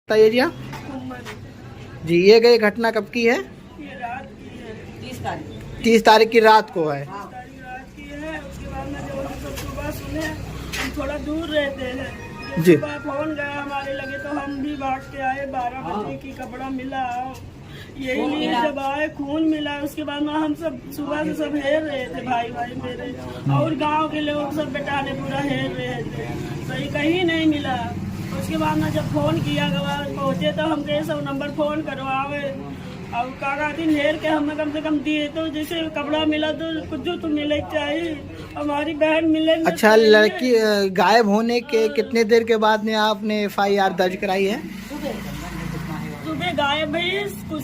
बताइए जी। आप जी, ये गई घटना कब की है? ये रात की है, 30 तारीख की रात को है। 30 तारीख रात की है। उसके बाद में जब हम सब सुबह सुने, हम थोड़ा दूर रहते हैं, जब जी। सुबह फोन गया हमारे लगे तो हम भी भाग के आए। 12 बजे की कपड़ा मिला, यही लिए जब आए खून मिला। उसके बाद में हम सब सुबह से सब हेर रहे थे, भाई भाई मेरे और गांव के लोग सब बेटाने पूरा हेर रहे थे, सही कहीं नहीं मिला। उसके बाद में जब फोन किया पहुंचे तो हम कहे सब नंबर फोन करवावे। अब काका दिन हेर के हमें कम से कम दिए तो जैसे कपड़ा मिला तो कुछ तो मिले चाहिए, हमारी बहन मिले। अच्छा, लड़की गायब होने के कितने देर के बाद में आपने FIR दर्ज कराई है? सुबह गायब भाई कुछ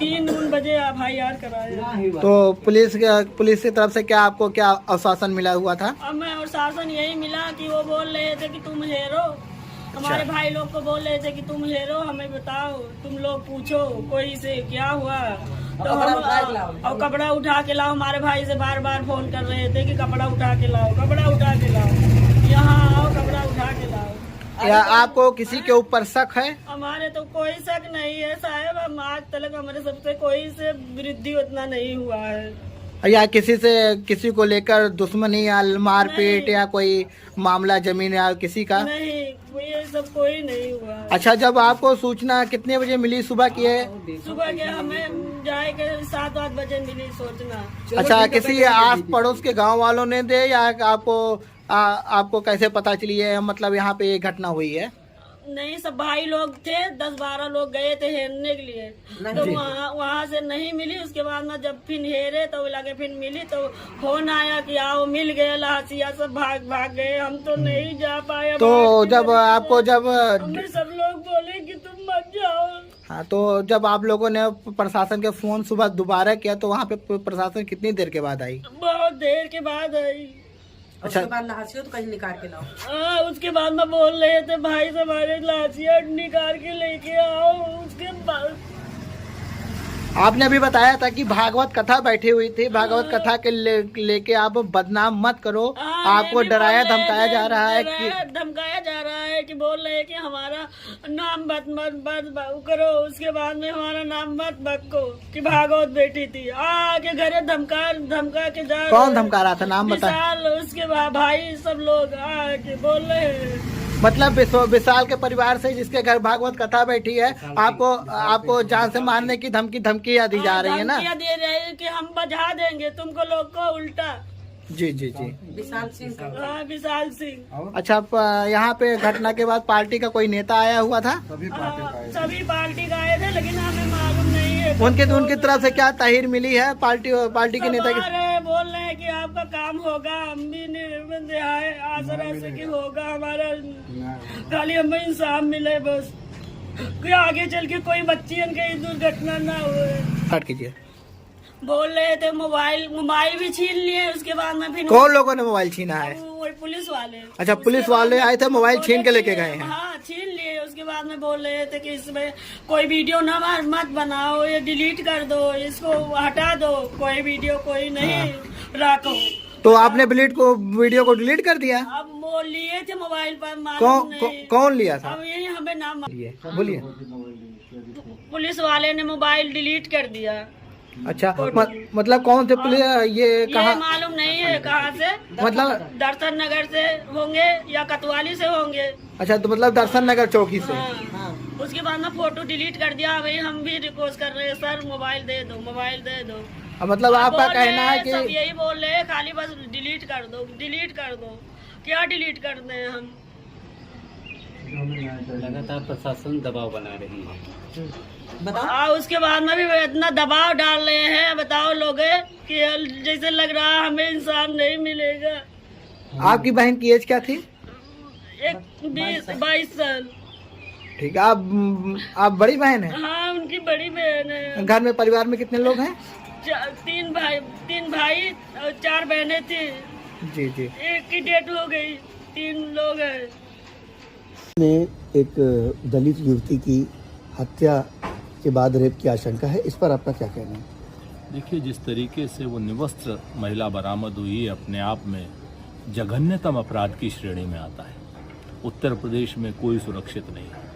3 बजे FIR कराया। तो पुलिस की तरफ से आपको क्या आश्वासन मिला हुआ था? हमें आश्वासन यही मिला कि वो बोल रहे थे कि तुम हेरो, हमारे भाई लोग को बोल रहे थे कि तुम हेरो, हमें बताओ, तुम लोग पूछो कोई से क्या हुआ तो हम और कपड़ा उठा के लाओ। हमारे भाई से बार बार फोन कर रहे थे कि कपड़ा उठा के लाओ, कपड़ा उठा के लाओ, यहाँ आओ, कपड़ा उठा के लाओ। या आपको किसी के ऊपर शक है? हमारे तो कोई शक नहीं है साहब, हम आज तक हमारे सबसे कोई से वृद्धि उतना नहीं हुआ है। या किसी को लेकर दुश्मनी या मारपीट या कोई मामला जमीन या किसी का? नहीं, ये सब कोई नहीं हुआ। अच्छा, जब आपको सूचना कितने बजे मिली? सुबह की है? सुबह के हमें जाए के 7-8 बजे मिली सूचना। अच्छा, किसी आस पड़ोस के गांव वालों ने दे या आपको कैसे पता चली है, मतलब यहाँ पे ये घटना हुई है? नहीं, सब भाई लोग थे, 10-12 लोग गए थे हेरने के लिए, तो वहाँ से नहीं मिली। उसके बाद में जब फिर हेरे तो लगे फिर मिली तो फोन आया कि आओ, मिल गए। लहासिया सब भाग गए, हम तो नहीं जा पाए। तो जब हमें सब लोग बोले कि तुम मत जाओ। हाँ, तो जब आप लोगों ने प्रशासन के फोन सुबह दोबारा किया तो वहाँ पे प्रशासन कितनी देर के बाद आई? बहुत देर के बाद आई। अच्छा, उसके बाद लाशियों तो कहीं निकाल के लाओ। उसके बाद में बोल रहे थे भाई से हमारे लाशियां निकाल के लेके आओ। उसके बाद आपने अभी बताया था कि भागवत कथा बैठी हुई थी, भागवत कथा के लेके आप बदनाम मत करो। आपको डराया धमकाया जा रहा है कि बोल रहे हैं कि हमारा नाम मत करो। उसके बाद में हमारा नाम मत बको कि भागवत बेटी थी, आके घरे धमका के जा। कौन धमका रहा था, नाम बता? उसके भाई सब लोग आके बोल रहे हैं, मतलब विशाल के परिवार से जिसके घर भागवत कथा बैठी है, आपको जान से मारने की धमकियां दी जा रही है ना? दे रहे हैं कि हम बजा देंगे तुमको लोग को उल्टा। जी। विशाल सिंह का। हाँ, विशाल सिंह। अच्छा, यहाँ पे घटना के बाद पार्टी का कोई नेता आया हुआ था? सभी पार्टी का आए थे, लेकिन हमें मालूम नहीं है। उनकी तरफ से क्या ताहीर मिली है पार्टी के नेता की? बोल रहे हैं कि आपका काम होगा, हम भी आसरा से कि होगा हमारा, खाली हमें इंसाफ मिले बस, कि आगे चल के कोई बच्ची की दुर्घटना ना हो। स्टार्ट कीजिए। बोल रहे थे मोबाइल भी छीन लिए। उसके बाद में फिर कौन लोगों ने मोबाइल छीना है? वही पुलिस वाले। अच्छा, पुलिस वाले आए थे, मोबाइल छीन के लेके गए हैं? हाँ, छीन लिए। उसके बाद में बोल रहे थे कि इसमें कोई वीडियो ना मत बनाओ, ये डिलीट कर दो, इसको हटा दो, कोई वीडियो कोई नहीं रखो। तो आपने वीडियो को डिलीट कर दिया? अब वो लिए थे मोबाइल पर, कौन लिया था? अब यही हमें नाम बोलिए। पुलिस वाले ने मोबाइल डिलीट कर दिया। अच्छा, मतलब कौन से पुलिस? ये कहाँ मालूम नहीं है कहाँ से, मतलब दर्शन नगर से होंगे या कतवाली से होंगे। अच्छा, तो मतलब दर्शन नगर चौकी से। हाँ। उसके बाद में फोटो डिलीट कर दिया। भाई हम भी रिक्वेस्ट कर रहे हैं, सर मोबाइल दे दो। मतलब आपका कहना है कि सब यही बोल रहे हैं, खाली बस डिलीट कर दो। क्या डिलीट कर दें हम? लगातार प्रशासन दबाव बना रही है। बताओ। उसके बाद में भी इतना दबाव डाल रहे हैं, बताओ लोग, कि जैसे लग रहा है हमें इंसाफ नहीं मिलेगा। आपकी बहन की एज क्या थी? 22 साल। ठीक है। आप बड़ी बहन है? हाँ, उनकी बड़ी बहन है। घर में परिवार में कितने लोग हैं? 3 भाई और 4 बहनें थी। जी। एक की डेथ हो गई, 3 लोग हैं। ने एक दलित युवती की हत्या के बाद रेप की आशंका है, इस पर आपका क्या कहना है? देखिए, जिस तरीके से वो निवस्त्र महिला बरामद हुई है, अपने आप में जघन्यतम अपराध की श्रेणी में आता है। उत्तर प्रदेश में कोई सुरक्षित नहीं है।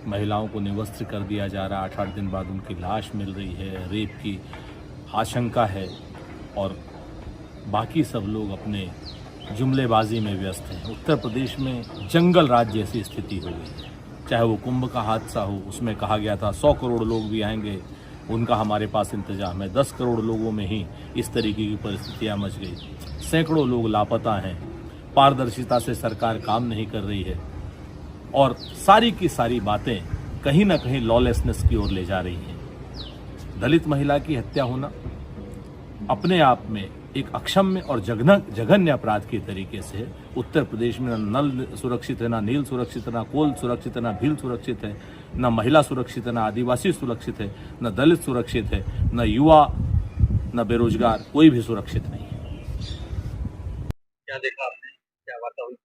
महिलाओं को निवस्त्र कर दिया जा रहा है, 8-8 दिन बाद उनकी लाश मिल रही है, रेप की आशंका है और बाकी सब लोग अपने जुमलेबाजी में व्यस्त हैं। उत्तर प्रदेश में जंगल राज जैसी स्थिति हो गई है। चाहे वो कुंभ का हादसा हो, उसमें कहा गया था 100 करोड़ लोग भी आएंगे, उनका हमारे पास इंतजाम है। 10 करोड़ लोगों में ही इस तरीके की परिस्थितियां मच गई। सैकड़ों लोग लापता हैं, पारदर्शिता से सरकार काम नहीं कर रही है और सारी की सारी बातें कहीं ना कहीं लॉलेसनेस की ओर ले जा रही हैं। दलित महिला की हत्या होना अपने आप में एक अक्षम्य और जघन्य अपराध के तरीके से उत्तर प्रदेश में न नल सुरक्षित है, ना नील सुरक्षित है, ना कोल सुरक्षित है, ना भील सुरक्षित है, न महिला सुरक्षित है, ना आदिवासी सुरक्षित है, न दलित सुरक्षित है, न युवा, न बेरोजगार, कोई भी सुरक्षित नहीं है। क्या देखा आपने, क्या बात हुई?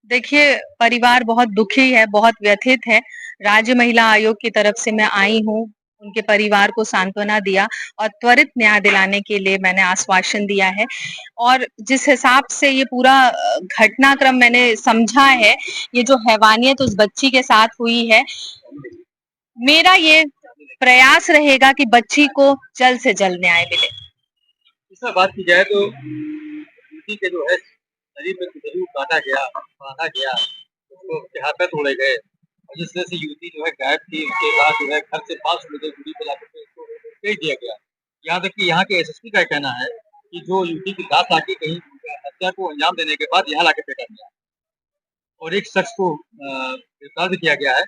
देखिए, परिवार बहुत दुखी है, बहुत व्यथित है। राज्य महिला आयोग की तरफ से मैं आई हूँ, उनके परिवार को सांत्वना दिया और त्वरित न्याय दिलाने के लिए मैंने आश्वासन दिया है। और जिस हिसाब से ये पूरा घटनाक्रम मैंने समझा है, ये जो हैवानियत उस बच्ची के साथ हुई है, मेरा ये प्रयास रहेगा कि बच्ची को जल्द से जल्द न्याय मिले। इसमें बात की जाए तो युवती के जो है शरीर में कुछ काटा गया, बांधा गया, उसको उसके हाथ पैर तोड़े गए और जिस तरह से युवती जो है गायब थी, उसके बाद जो है घर से 500 मीटर दूरी पर लाकर उसको भेज दिया गया। यहाँ तक कि यहाँ के एसएसपी का कहना है कि जो युवती की लाश लाके कहीं हत्या को अंजाम देने के बाद यहाँ लाके फेंका गया और एक शख्स को गिरफ्तार भी किया गया है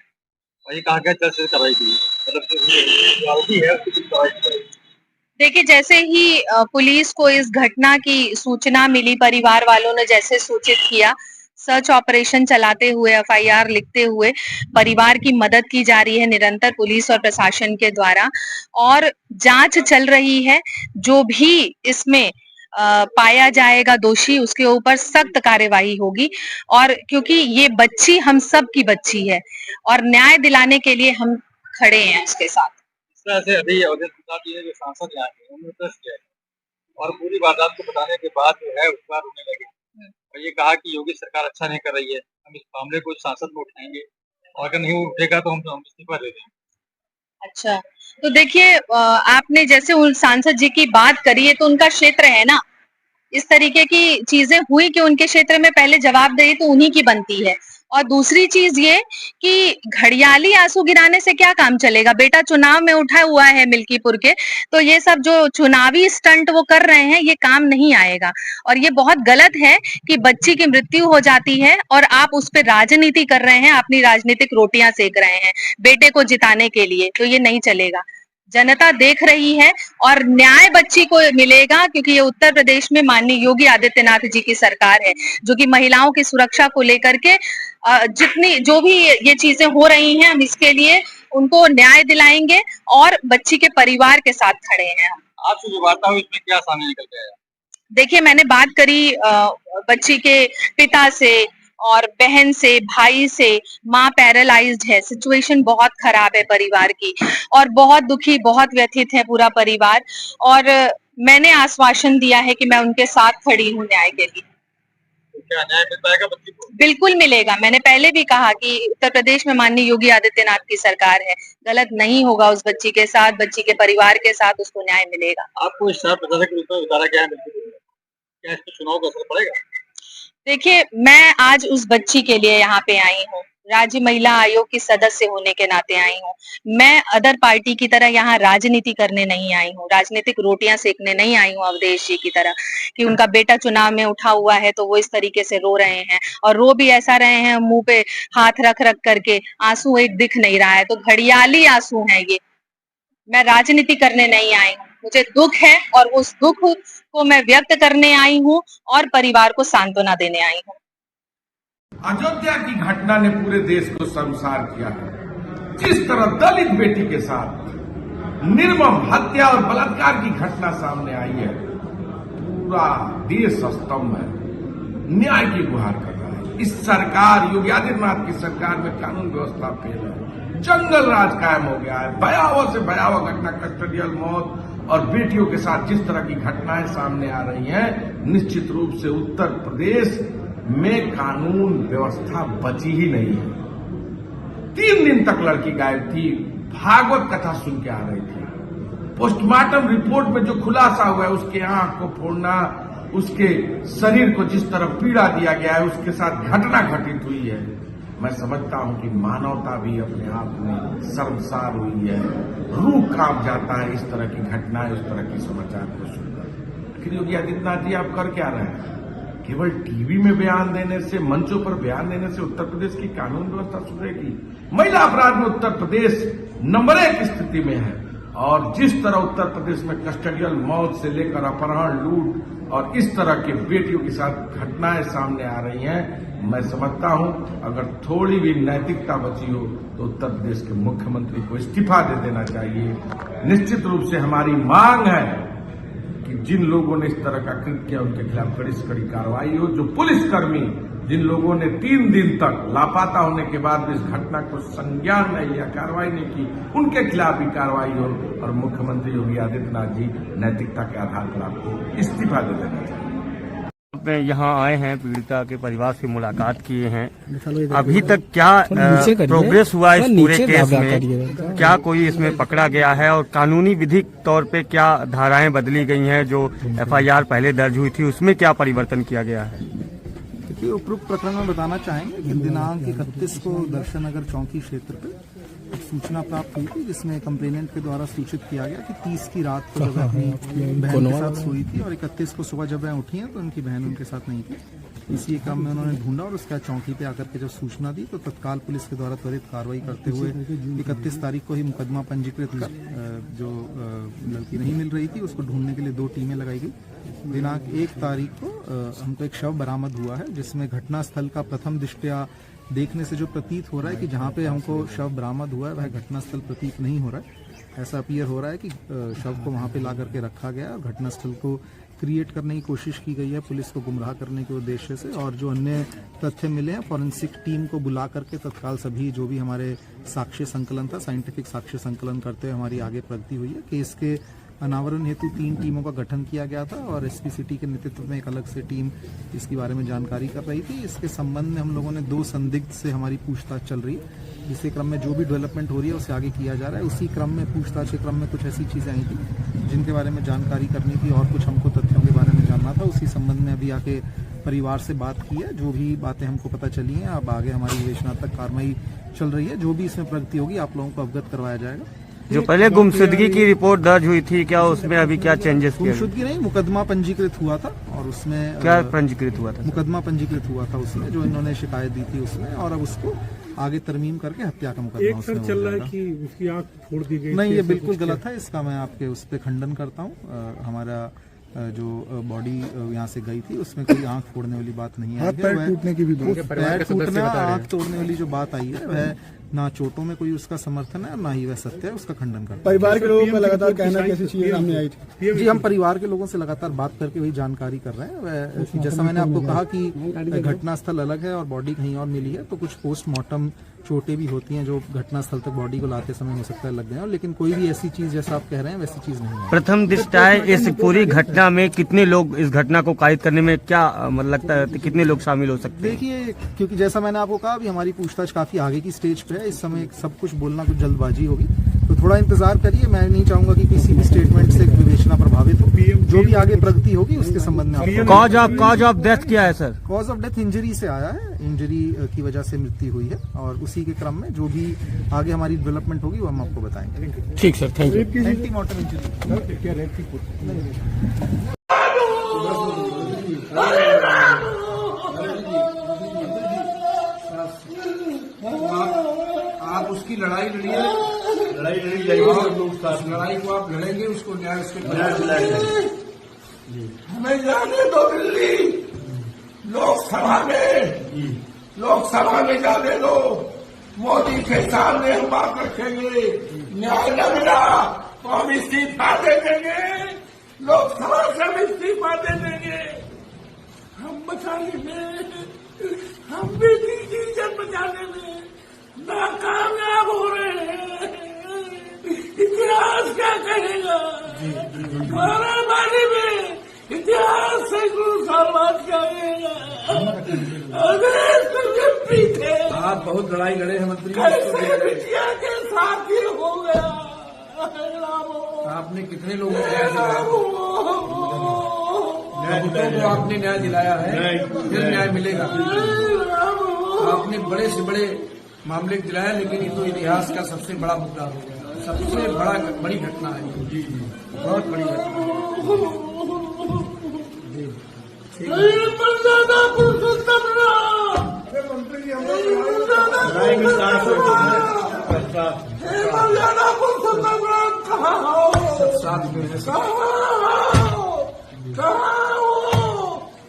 और ये कहा गया जल्द से कार्रवाई की, मतलब जो आरोपी है उसकी कार्रवाई की। देखिए, जैसे ही पुलिस को इस घटना की सूचना मिली, परिवार वालों ने जैसे सूचित किया, सर्च ऑपरेशन चलाते हुए, एफआईआर लिखते हुए परिवार की मदद की जा रही है निरंतर पुलिस और प्रशासन के द्वारा और जांच चल रही है। जो भी इसमें पाया जाएगा दोषी, उसके ऊपर सख्त कार्यवाही होगी और क्योंकि ये बच्ची हम सब की बच्ची है और न्याय दिलाने के लिए हम खड़े हैं उसके साथ। से अभी अवधेश प्रसाद जी ने जो सांसद यहाँ के उन्होंने प्रेस किया और पूरी वारदात को बताने के बाद जो है उस बार रोने लगे और ये कहा कि योगी सरकार अच्छा नहीं कर रही है, हम इस मामले को सांसद में उठाएंगे और अगर नहीं उठेगा तो हम इस्तीफा दे देंगे। अच्छा, तो देखिए, आपने जैसे उन सांसद जी की बात करी है तो उनका क्षेत्र है ना, इस तरीके की चीजें हुई कि उनके क्षेत्र में पहले जवाबदेही तो उन्हीं की बनती है। और दूसरी चीज ये कि घड़ियाली आंसू गिराने से क्या काम चलेगा। बेटा चुनाव में उठा हुआ है मिल्कीपुर के, तो ये सब जो चुनावी स्टंट वो कर रहे हैं ये काम नहीं आएगा और ये बहुत गलत है कि बच्ची की मृत्यु हो जाती है और आप उस पर राजनीति कर रहे हैं, अपनी राजनीतिक रोटियां सेक रहे हैं बेटे को जिताने के लिए, तो ये नहीं चलेगा। जनता देख रही है और न्याय बच्ची को मिलेगा क्योंकि ये उत्तर प्रदेश में माननीय योगी आदित्यनाथ जी की सरकार है जो कि महिलाओं की सुरक्षा को लेकर के जितनी जो भी ये चीजें हो रही हैं, हम इसके लिए उनको न्याय दिलाएंगे और बच्ची के परिवार के साथ खड़े हैं। आपसे जो वार्ता हुई इसमें क्या सामने निकल के आया? देखिए, मैंने बात करी बच्ची के पिता से और बहन से, भाई से। माँ पैरालाइज्ड है, सिचुएशन बहुत खराब है परिवार की और बहुत दुखी, बहुत व्यथित है पूरा परिवार और मैंने आश्वासन दिया है कि मैं उनके साथ खड़ी हूँ न्याय के लिए। क्या न्याय मिल पाएगा बच्ची को? बिल्कुल मिलेगा। मैंने पहले भी कहा कि उत्तर प्रदेश में माननीय योगी आदित्यनाथ की सरकार है, गलत नहीं होगा उस बच्ची के साथ, बच्ची के परिवार के साथ उसको न्याय मिलेगा। आपको स्टार प्रशासक के रूप में उतारा गया है, क्या इस पर चुनाव का असर पड़ेगा? देखिए, मैं आज उस बच्ची के लिए यहाँ पे आई हूँ, राज्य महिला आयोग की सदस्य होने के नाते आई हूँ। मैं अदर पार्टी की तरह यहाँ राजनीति करने नहीं आई हूँ, राजनीतिक रोटियां सेकने नहीं आई हूँ अवधेश जी की तरह कि उनका बेटा चुनाव में उठा हुआ है तो वो इस तरीके से रो रहे हैं और रो भी ऐसा रहे हैं मुंह पे हाथ रख रख करके, आंसू एक दिख नहीं रहा है, तो घड़ियाली आंसू है ये। मैं राजनीति करने नहीं आई हूँ, मुझे दुख है और उस दुख को मैं व्यक्त करने आई हूँ और परिवार को सांत्वना देने आई हूँ। अयोध्या की घटना ने पूरे देश को शर्मसार किया है। जिस तरह दलित बेटी के साथ निर्मम हत्या और बलात्कार की घटना सामने आई है, पूरा देश स्तंभ है, न्याय की गुहार कर रहा है। इस सरकार, योगी आदित्यनाथ की सरकार में कानून व्यवस्था फेल है, जंगल राज कायम हो गया है। भयावह से भयावह घटना, कस्टोडियल मौत और बेटियों के साथ जिस तरह की घटनाएं सामने आ रही हैं, निश्चित रूप से उत्तर प्रदेश में कानून व्यवस्था बची ही नहीं है। 3 दिन तक लड़की गायब थी, भागवत कथा सुन के आ रही थी। पोस्टमार्टम रिपोर्ट में जो खुलासा हुआ है, उसके आंख को फोड़ना, उसके शरीर को जिस तरह पीड़ा दिया गया है, उसके साथ घटना घटित हुई है। मैं समझता हूं कि मानवता भी अपने आप में शर्मसार हुई है, रूह कांप जाता है इस तरह की घटनाएं, उस तरह की समाचार को सुनकर। आखिर योगी आदित्यनाथ जी आप कर क्या रहे हैं? केवल टीवी में बयान देने से, मंचों पर बयान देने से उत्तर प्रदेश की कानून व्यवस्था सुधरेगी? महिला अपराध में उत्तर प्रदेश नंबर 1 स्थिति में है, और जिस तरह उत्तर प्रदेश में कस्टडियल मौत से लेकर अपहरण, लूट और इस तरह के बेटियों के साथ घटनाएं सामने आ रही हैं, मैं समझता हूं अगर थोड़ी भी नैतिकता बची हो तो उत्तर प्रदेश के मुख्यमंत्री को इस्तीफा दे देना चाहिए। निश्चित रूप से हमारी मांग है कि जिन लोगों ने इस तरह का कृत्य किया उनके खिलाफ कड़ी से कड़ी कार्रवाई हो। जो पुलिसकर्मी जिन लोगों ने 3 दिन तक लापता होने के बाद भी इस घटना को संज्ञान नहीं लिया, कार्रवाई नहीं की, उनके खिलाफ भी कार्रवाई हो, और मुख्यमंत्री योगी आदित्यनाथ जी नैतिकता के आधार पर आपको इस्तीफा दे देना चाहिए। यहाँ आए हैं, पीड़िता के परिवार से मुलाकात किए हैं। अभी तक क्या प्रोग्रेस हुआ इस पूरे केस में? क्या कोई इसमें पकड़ा गया है और कानूनी विधिक तौर पे क्या धाराएं बदली गई हैं? जो FIR पहले दर्ज हुई थी उसमें क्या परिवर्तन किया गया है? देखिए, उपरोक्त प्रकरण में बताना चाहेंगे कि दिनांक 31 को दर्शन नगर चौकी क्षेत्र पे एक सूचना प्राप्त हुई थी, जिसमें कंप्लेनेंट के द्वारा सूचित किया गया कि 30 की रात को जब अपनी बहन के साथ सोई थी और 31 को सुबह जब वह उठी हैं तो उनकी बहन उनके साथ नहीं थी। इसी क्रम में उन्होंने ढूंढा और उसके बाद चौकी पे आकर के जब सूचना दी तो तत्काल पुलिस के द्वारा त्वरित कार्रवाई करते हुए 31 तारीख को ही मुकदमा पंजीकृत कर जो लड़की नहीं मिल रही थी उसको ढूंढने के लिए 2 टीमें लगाई गई। दिनांक 1 तारीख को हमको एक शव बरामद हुआ है, जिसमें घटनास्थल का प्रथम दृष्टया देखने से जो प्रतीत हो रहा है कि जहां पे हमको शव बरामद हुआ है वह घटनास्थल प्रतीत नहीं हो रहा है। ऐसा अपीयर हो रहा है कि शव को वहां पे ला करके रखा गया और घटनास्थल को क्रिएट करने की कोशिश की गई है पुलिस को गुमराह करने के उद्देश्य से। और जो अन्य तथ्य मिले हैं, फॉरेंसिक टीम को बुला करके तत्काल सभी जो भी हमारे साक्ष्य संकलन था, साइंटिफिक साक्ष्य संकलन करते हुए हमारी आगे प्रगति हुई है। केस के अनावरण हेतु 3 टीमों का गठन किया गया था और एसपी सिटी के नेतृत्व में एक अलग से टीम इसके बारे में जानकारी कर रही थी। इसके संबंध में हम लोगों ने 2 संदिग्ध से हमारी पूछताछ चल रही है। इसी क्रम में जो भी डेवलपमेंट हो रही है उसे आगे किया जा रहा है। उसी क्रम में पूछताछ के क्रम में कुछ ऐसी चीजें आई थी जिनके बारे में जानकारी करनी थी और कुछ हमको तथ्यों के बारे में जानना था। उसी संबंध में अभी आके परिवार से बात की है। जो भी बातें हमको पता चली हैं, अब आगे हमारी विवेचनात्मक कार्रवाई चल रही है। जो भी इसमें प्रगति होगी आप लोगों को अवगत करवाया जाएगा। जो पहले गुमशुदगी की रिपोर्ट दर्ज हुई थी, क्या उसमें अभी क्या चेंजेस किए? गुमशुदगी नहीं, मुकदमा पंजीकृत हुआ था और उसमें क्या पंजीकृत हुआ था? मुकदमा पंजीकृत हुआ था उसमें, जो इन्होंने शिकायत दी थी उसमें, और अब उसको आगे तरमीम करके हत्या का मुकदमा उसमें चल रहा है कि उसकी आंख फोड़ दी गई। नहीं, ये बिल्कुल गलत है। इसका मैं आपके उस पर खंडन करता हूँ। हमारा जो बॉडी यहाँ से गई थी उसमें कोई आंख फोड़ने वाली बात नहीं है। पैर टूटने की भी पैर टूटना, आंख तोड़ने वाली जो बात आई है वह ना चोटों में कोई उसका समर्थन है, ना ही वह सत्य है, उसका खंडन करता है। परिवार के लोगों का लगातार कहना है कि ऐसी चीजें सामने आई थी। जी, हम परिवार के लोगों से लगातार बात करके वही जानकारी कर रहे हैं। जैसा मैंने आपको कहा कि घटनास्थल अलग है और बॉडी कहीं और मिली है, तो कुछ पोस्टमार्टम चोटें भी होती हैं जो घटनास्थल तक बॉडी को लाते समय हो सकता है लग गए, लेकिन कोई भी ऐसी चीज जैसा आप कह रहे हैं वैसी चीज नहीं है। प्रथम दृष्टया इस पूरी घटना में कितने लोग इस घटना को कायद करने में क्या लगता है, कितने लोग शामिल हो सकते हैं? देखिए, क्योंकि जैसा मैंने आपको कहा अभी हमारी पूछताछ काफी आगे की स्टेज पे है। इस समय सब कुछ बोलना कुछ जल्दबाजी होगी, तो थोड़ा इंतजार करिए। मैं नहीं चाहूंगा कि किसी भी स्टेटमेंट से विवेचना प्रभावित हो। जो भी आगे प्रगति होगी उसके संबंध में। कॉज ऑफ डेथ क्या है sir? Cause of death injury से आया है, इंजरी की वजह से मृत्यु हुई है और उसी के क्रम में जो भी आगे हमारी डेवलपमेंट होगी वो हम आपको बताएंगे। ठीक sir, thank you. Antemortem injury आप उसकी लड़ाई लड़िए, लड़ाई को आप लड़ेंगे, उसको न्याय उसके दिलाएंगे। हमें जाने दो दिल्ली, लोकसभा में जाने दो। मोदी के सामने हम बात रखेंगे, न्याय न मिला तो हम इस्तीफा दे देंगे, लोकसभा से हम इस्तीफा दे देंगे। हम बचाने में, हम बेटी की इज्जत बचाने में नाकामयाब हो रहे हैं। इतिहास क्या कहेगा? हमारे बारे में इतिहास सैकड़ों साल बाद क्या कहेगा? आप बहुत लड़ाई लड़े हैं मंत्री बिटिया के साथ ही हो गया। आपने कितने लोगों को न्याय दिलाया? को आपने न्याय दिलाया है, फिर न्याय मिलेगा। आपने बड़े से बड़े मामले दिलाया, लेकिन ये तो इतिहास का सबसे बड़ा मुद्दा हो गया, सबसे बड़ी घटना है। जी जी, बहुत बड़ी घटना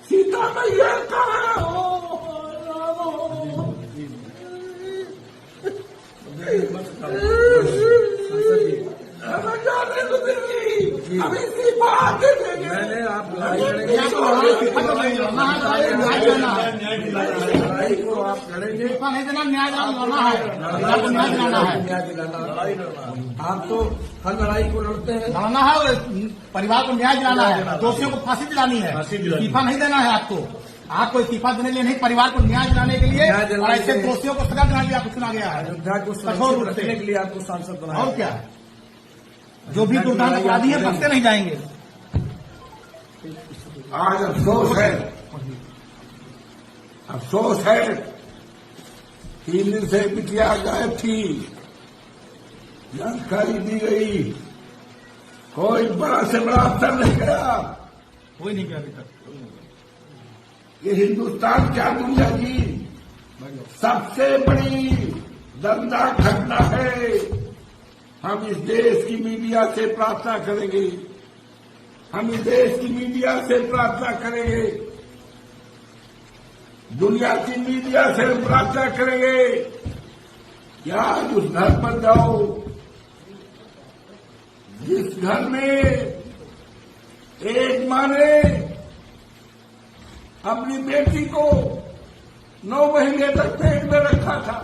सीता मैया कहाँ हो? अभी इसी बात मैंने आप लड़ाई को आप लड़ेंगे, न्याय दिलाना। आप तो हर लड़ाई को लड़ते हैं। लड़ना है, परिवार को न्याय दिलाना है, दोषियों को फांसी दिलानी है, इस्तीफा नहीं देना है आपको इस्तीफा देने के लिए नहीं, परिवार को न्याय दिलाने के लिए और ऐसे दोषियों को सजा दिलाने के लिए आपको चुना गया है। अयोध्या को सुरक्षित रखने के लिए आपको सांसद बनाया। और क्या, जो भी दुर्दान अपराधी है बख्शे नहीं जाएंगे। आज अफसोस है 3 दिन से बिटिया गायब थी, जानकारी दी गई, कोई बड़ा से बड़ा अफसर नहीं गया, कोई नहीं गया अभी तक। ये हिंदुस्तान क्या दुनिया की सबसे बड़ी दर्दनाक घटना है। हम इस देश की मीडिया से प्रार्थना करेंगे, दुनिया की मीडिया से प्रार्थना करेंगे कि आज उस घर पर जाओ जिस घर में एक मां ने अपनी बेटी को 9 महीने तक पेट में रखा था,